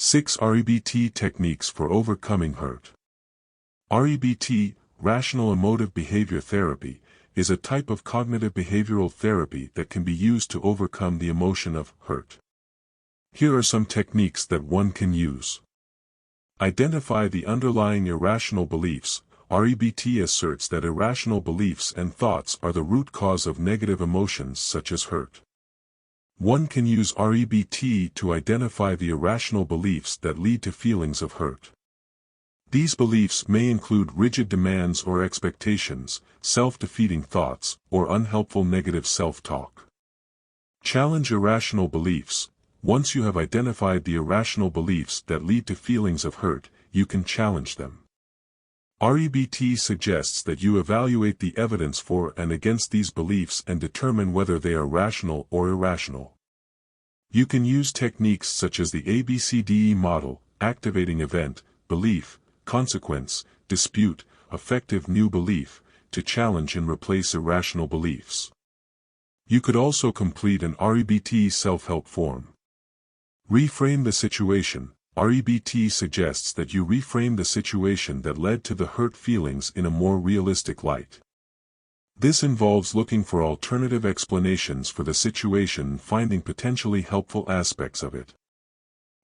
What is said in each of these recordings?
6 REBT Techniques for Overcoming Hurt. REBT, Rational Emotive Behavior Therapy, is a type of cognitive behavioral therapy that can be used to overcome the emotion of hurt. Here are some techniques that one can use. Identify the underlying irrational beliefs. REBT asserts that irrational beliefs and thoughts are the root cause of negative emotions such as hurt. One can use REBT to identify the irrational beliefs that lead to feelings of hurt. These beliefs may include rigid demands or expectations, self-defeating thoughts, or unhelpful negative self-talk. Challenge irrational beliefs. Once you have identified the irrational beliefs that lead to feelings of hurt, you can challenge them. REBT suggests that you evaluate the evidence for and against these beliefs and determine whether they are rational or irrational. You can use techniques such as the ABCDE model, activating event, belief, consequence, dispute, effective new belief, to challenge and replace irrational beliefs. You could also complete an REBT self-help form. Reframe the situation. REBT suggests that you reframe the situation that led to the hurt feelings in a more realistic light. This involves looking for alternative explanations for the situation and finding potentially helpful aspects of it.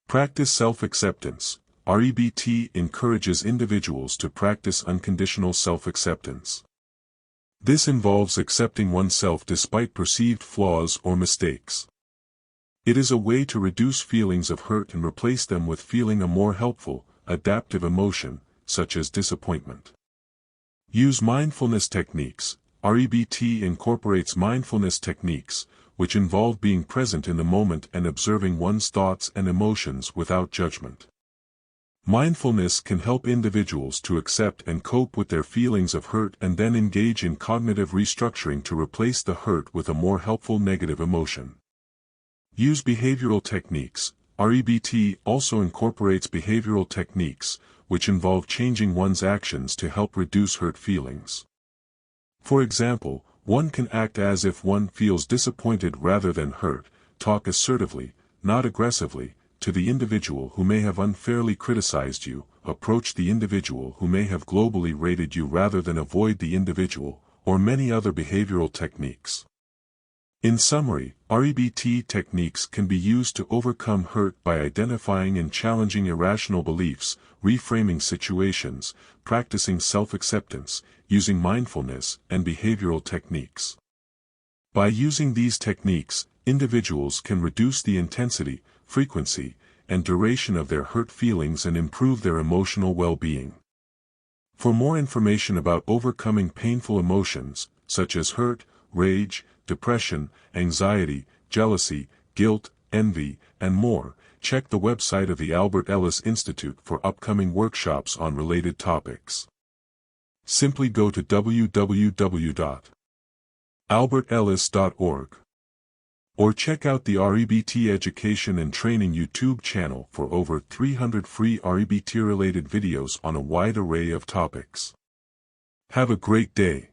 Practice self-acceptance. REBT encourages individuals to practice unconditional self-acceptance. This involves accepting oneself despite perceived flaws or mistakes. It is a way to reduce feelings of hurt and replace them with feeling a more helpful, adaptive emotion, such as disappointment. Use mindfulness techniques. REBT incorporates mindfulness techniques, which involve being present in the moment and observing one's thoughts and emotions without judgment. Mindfulness can help individuals to accept and cope with their feelings of hurt and then engage in cognitive restructuring to replace the hurt with a more helpful negative emotion. Use behavioral techniques. REBT also incorporates behavioral techniques, which involve changing one's actions to help reduce hurt feelings. For example, one can act as if one feels disappointed rather than hurt, talk assertively, not aggressively, to the individual who may have unfairly criticized you, approach the individual who may have globally rated you rather than avoid the individual, or many other behavioral techniques. In summary, REBT techniques can be used to overcome hurt by identifying and challenging irrational beliefs, reframing situations, practicing self-acceptance, using mindfulness and behavioral techniques. By using these techniques, individuals can reduce the intensity, frequency, and duration of their hurt feelings and improve their emotional well-being. For more information about overcoming painful emotions, such as hurt, rage, depression, anxiety, jealousy, guilt, envy, and more, check the website of the Albert Ellis Institute for upcoming workshops on related topics. Simply go to www.albertellis.org. Or check out the REBT Education and Training YouTube channel for over 300 free REBT-related videos on a wide array of topics. Have a great day.